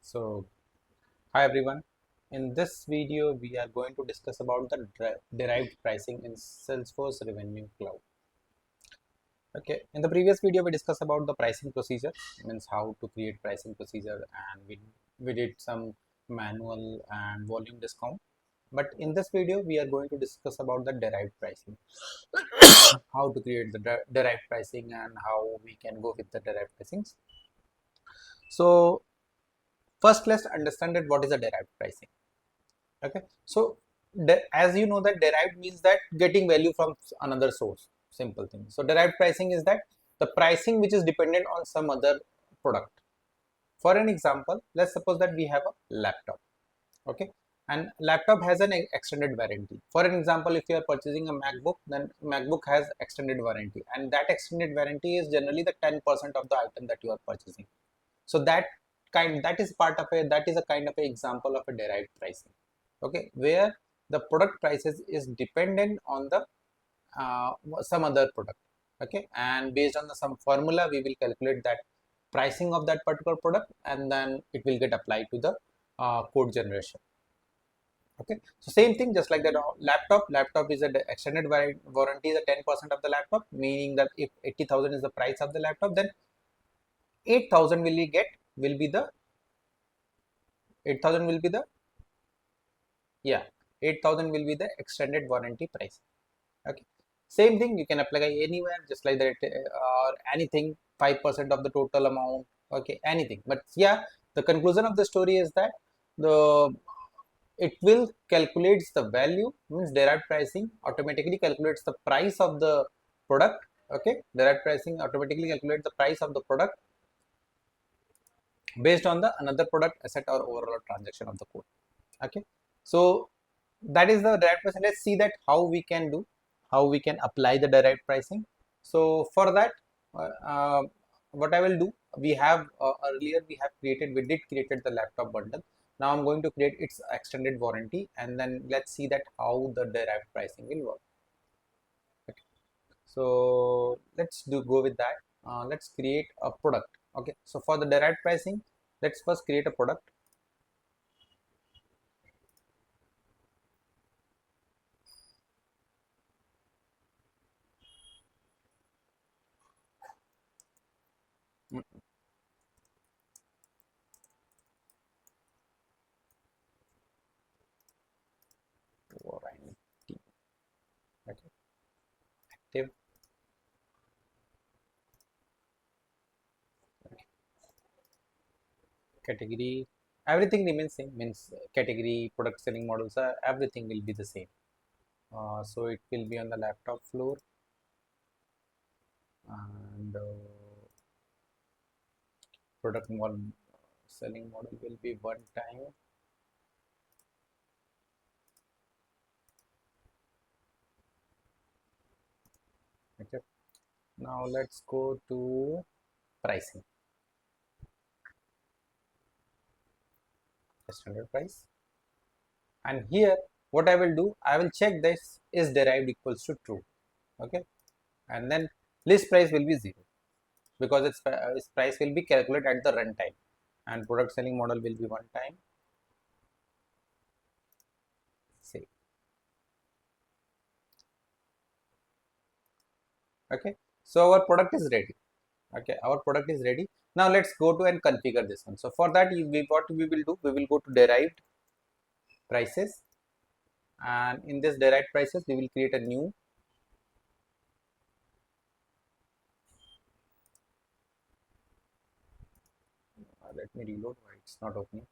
So, hi everyone. In this video, we are going to discuss about the derived pricing in Salesforce Revenue Cloud. Okay. In the previous video, we discussed about the pricing procedure, means how to create pricing procedure, and we did some manual and volume discount. But in this video, we are going to discuss about the derived pricing, how to create the derived pricing and how we can go with the derived pricings. So, first, let's understand that what is a derived pricing. Okay, so as you know that derived means that getting value from another source, simple thing. So derived pricing is that the pricing which is dependent on some other product. For an example, let's suppose that we have a laptop. Okay, and laptop has an extended warranty. For an example, if you are purchasing a MacBook, then MacBook has extended warranty, and that extended warranty is generally the 10% of the item that you are purchasing. So that is part of a, that is a kind of a example of a derived pricing. Okay, where the product prices is dependent on the some other product. Okay, and based on the some formula we will calculate that pricing of that particular product, and then it will get applied to the code generation. Okay, so same thing, just like that, laptop is a extended warranty is a 10% of the laptop, meaning that if 80,000 is the price of the laptop, then 8,000 will we get, will be the 8,000 will be the, yeah, 8,000 will be the extended warranty price. Okay, same thing you can apply anywhere, just like that, or anything, 5% of the total amount. Okay, anything. But yeah, the conclusion of the story is that the it will calculates the value, means derived pricing automatically calculates the price of the product. Okay, derived pricing automatically calculates the price of the product based on the another product, asset, or overall transaction of the code. Okay, so that is the derived pricing. Let's see that how we can do, how we can apply the derived pricing. So for that, what I will do, we have earlier we have created, we did created the laptop bundle. Now I'm going to create its extended warranty, and then let's see that how the derived pricing will work. Okay, so let's do go with that. Let's create a product. Okay, so for the derived pricing, let's first create a product. Mm, warranty. Okay, active. Category, everything remains same, means category, product, selling models, everything will be the same. So it will be on the laptop floor, and product model, selling model will be one time. Okay, now let's go to pricing, standard price. And here what I will do, I will check this is derived equals to true. Okay, and then list price will be 0, because its price will be calculated at the runtime, and product selling model will be one time. Say, okay, so our product is ready. Okay, our product is ready. Now let's go to and configure this one. So for that, what we will do, we will go to derived prices, and in this derived prices we will create a new, let me reload, why it's not opening.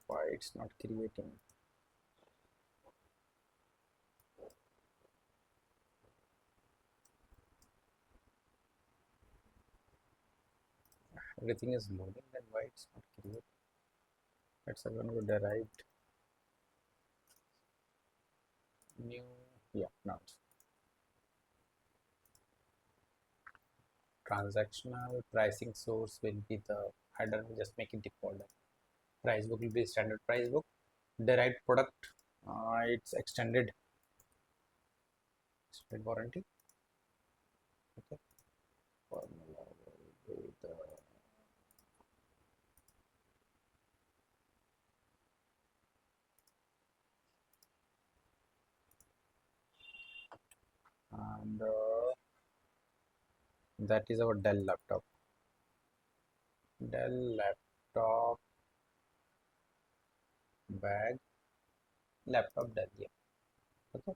Why it's not creating. Everything is loading, then why it's not creating. Let's again go derived new, yeah, now it's transactional pricing source will be the, I don't know, just make it default. Price book will be standard price book, derived product, it's extended warranty. Okay, formula will be and that is our Dell laptop. Dell laptop bag, laptop Dell. Yeah. Okay.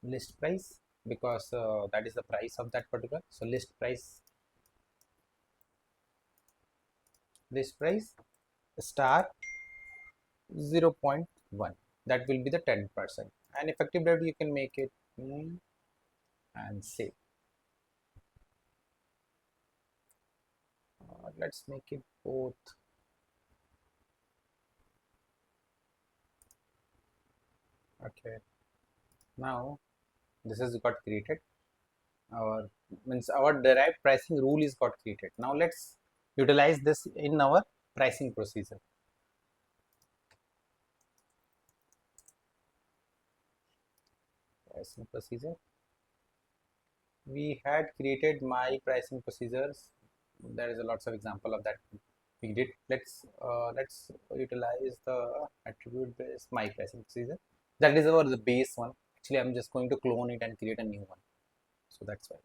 List price, because that is the price of that particular. So list price star 0.1. That will be the 10%. And effective date you can make it and save. Let's make it both. Okay. Now this has got created. Our derived pricing rule is got created. Now let's utilize this in our pricing procedure. Pricing procedure. We had created my pricing procedures. There is a lots of example of that we did. Let's utilize the attribute based my pricing procedure. That is our the base one. Actually, I'm just going to clone it and create a new one. So that's why.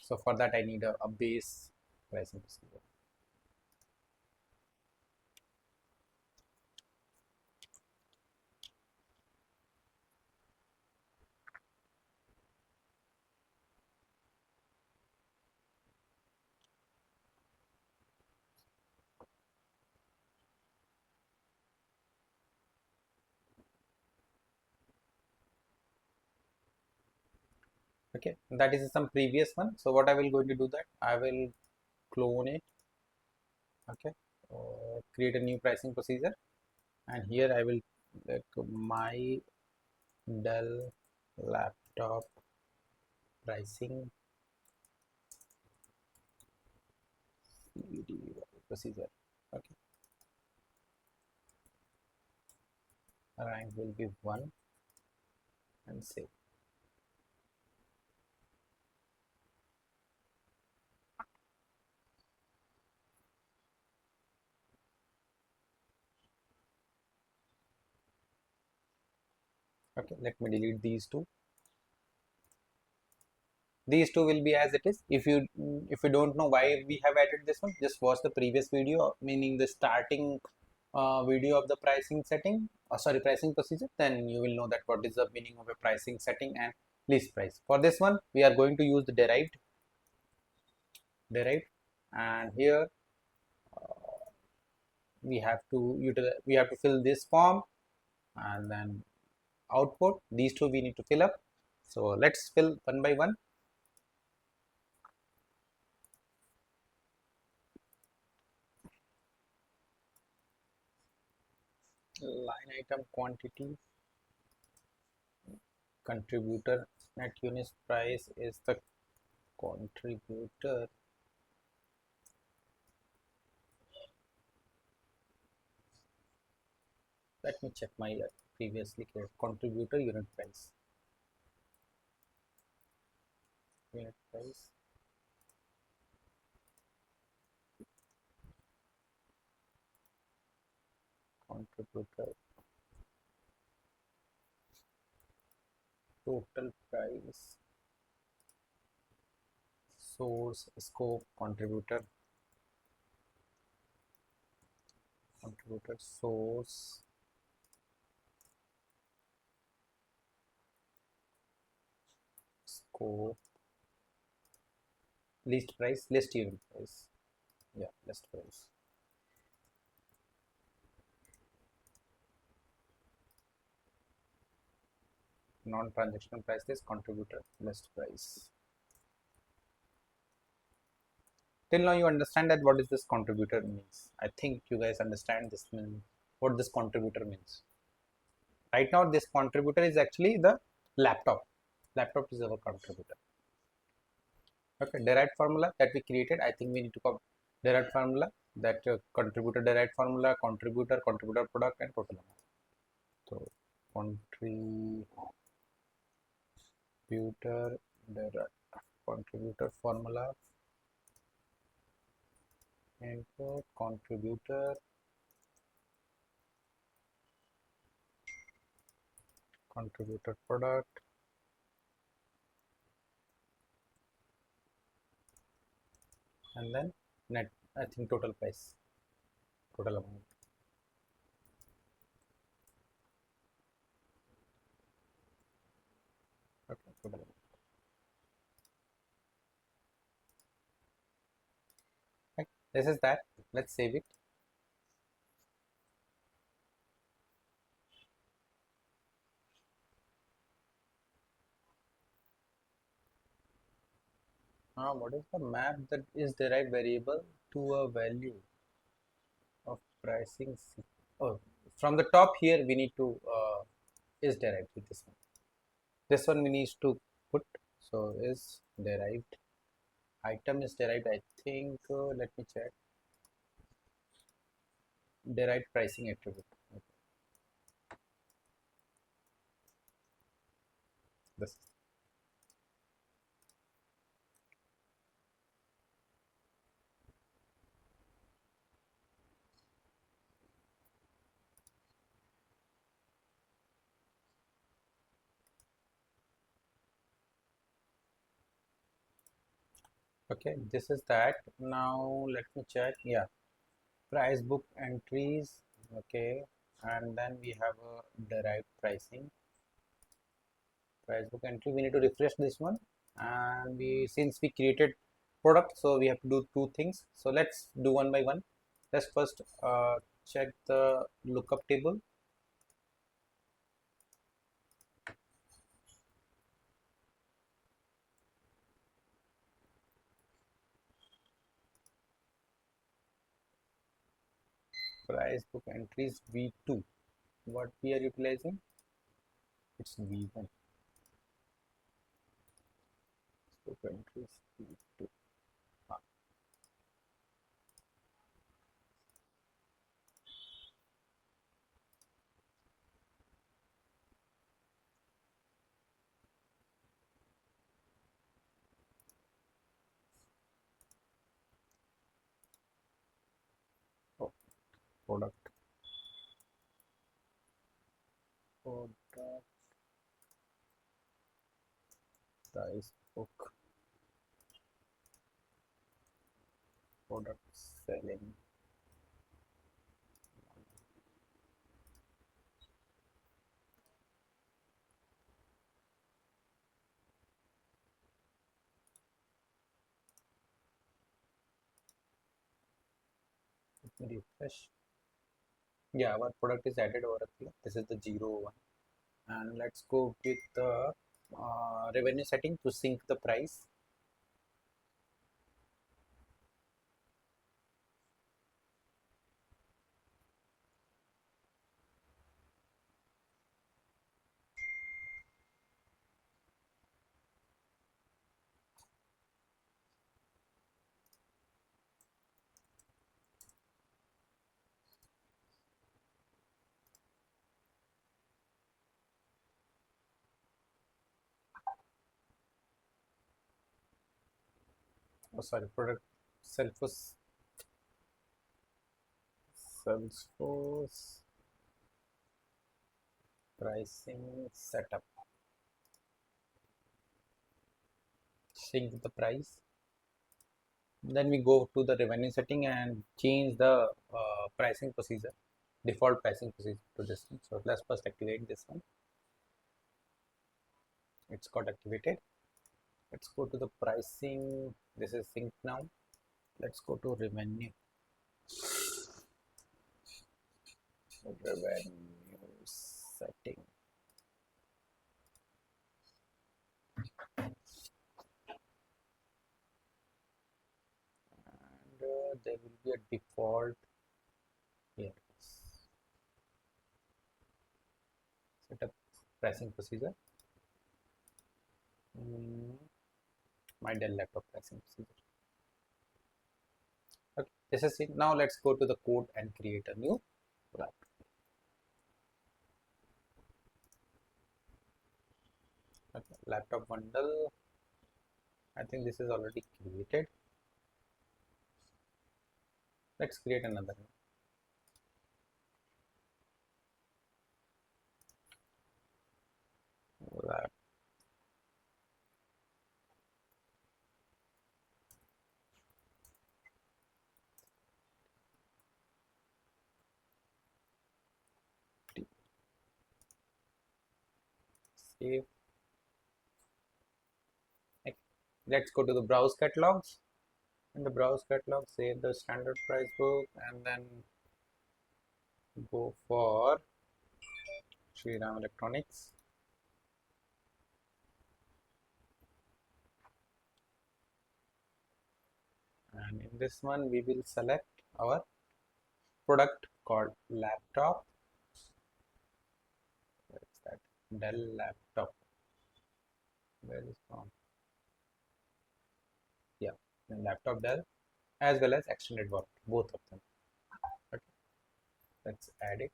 So for that, I need a base pricing procedure. Okay, that is some previous one. So what I will going to do that I will clone it. Okay, create a new pricing procedure, and here I will like my Dell laptop pricing procedure. Okay, rank will be 1 and save. Okay, let me delete these two. These two will be as it is. If you don't know why we have added this one, just watch the previous video, meaning the starting video of the pricing setting, sorry, pricing procedure. Then you will know that what is the meaning of a pricing setting and list price. For this one, we are going to use the derived, and here we have to fill this form, and then output. These two we need to fill up. So let's fill one by one. Line item quantity, contributor, net unit price is the contributor. Let me check my previously created contributor unit price. Unit price. Contributor. Total price. Source, scope, contributor. Contributor, source. Scope. List price, list unit price. Yeah, list price. Non-transactional price is contributor list price. Till now you understand that what is this contributor means. I think you guys understand this means, what this contributor means. Right now this contributor is actually the laptop. Laptop is our contributor. Okay, derived formula that we created. I think we need to copy derived formula. that contributor derived formula, contributor product, and total amount. So contributor derived contributor formula input contributor product, and then net, I think total price, total amount. Okay, total amount. Right. This is that. Let's save it. What is the map that is derived variable to a value of pricing? Oh, from the top here we need to is derived with this one. This one we need to put. So is derived. Item is derived. I think. Let me check. Derived pricing attribute. Okay. This. Okay. This is that. Now let me check. Yeah. Price book entries. Okay. And then we have a derived pricing. Price book entry, we need to refresh this one, and we, since we created product, so we have to do two things. So let's do one by one. Let's first check the lookup table. Price book entries v2. What we are utilizing? It's v1. Book entries v2. Ah, oh, product product price book product selling. Let me refresh. Yeah, our product is added over here. This is the 0 1. And let's go with the revenue setting to sync the price. Oh, sorry, product Salesforce Salesforce pricing setup. Sync the price. Then we go to the revenue setting and change the pricing procedure, default pricing procedure to this one. So let's first activate this one. It's got activated. Let's go to the pricing. This is synced now. Let's go to revenue setting. And there will be a default here. Set up pricing procedure. My Dell laptop pricing procedure. Okay. This is it. Now let's go to the code and create a new product. Okay, laptop bundle. I think this is already created. Let's create another laptop. Save. Okay. Let's go to the browse catalogs. In the browse catalog, save the standard price book and then go for Shriram Electronics. And in this one, we will select our product called laptop. Where is that? Dell laptop. Where is from? Yeah, laptop Dell as well as extended warranty, both of them. Okay, let's add it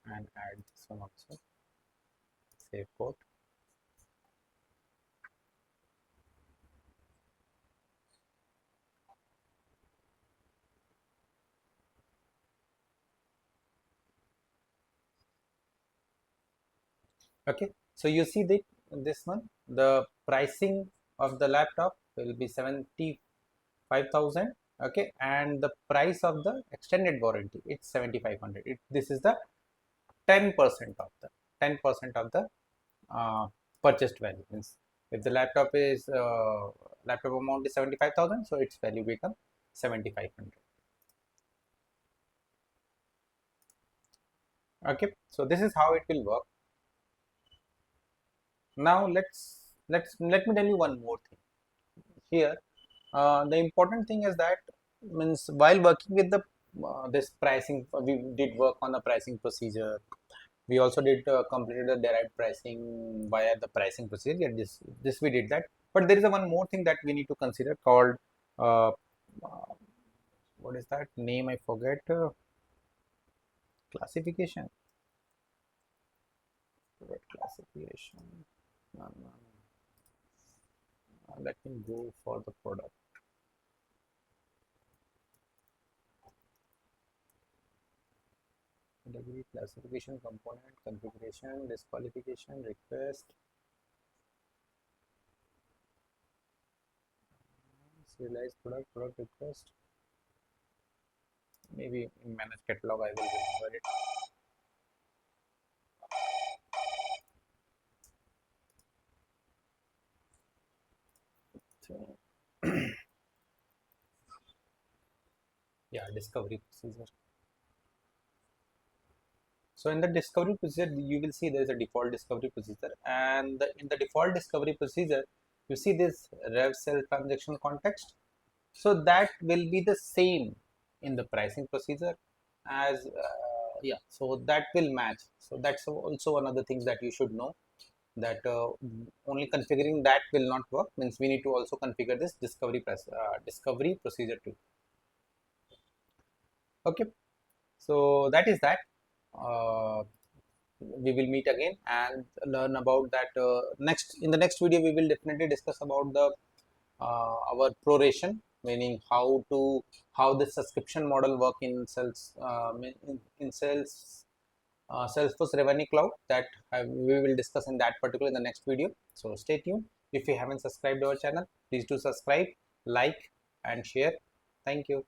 and add this one also. Save code. Okay, so you see that this one, the pricing of the laptop will be 75,000. Okay, and the price of the extended warranty it's 7,500. This is the 10% of the 10% of the purchased value. Means if the laptop amount is 75,000, so its value become 7,500. Okay, so this is how it will work. Now let me tell you one more thing here. The important thing is that means while working with the this pricing, we did work on the pricing procedure. We also did completed the derived pricing via the pricing procedure. This we did that, but there is a one more thing that we need to consider called uh, uh, what is that name? I forget. Classification. Classification. No, no, no. Let me go for the product. Category, classification, component, configuration, disqualification, request, serialized product request. Maybe in manage catalog I will remember it. So, yeah, discovery procedure. So in the discovery procedure, you will see there is a default discovery procedure, and in the default discovery procedure, you see this rev cell transaction context. So that will be the same in the pricing procedure as yeah. So that will match. So that's also another thing that you should know, that only configuring that will not work. Means we need to also configure this discovery procedure too. Okay, so that is that. Uh, we will meet again and learn about that next. In the next video we will definitely discuss about the our proration, meaning how the subscription model work in sales Salesforce Revenue Cloud. That we will discuss in that particular in the next video. So stay tuned. If you haven't subscribed to our channel, please do subscribe, like and share. Thank you.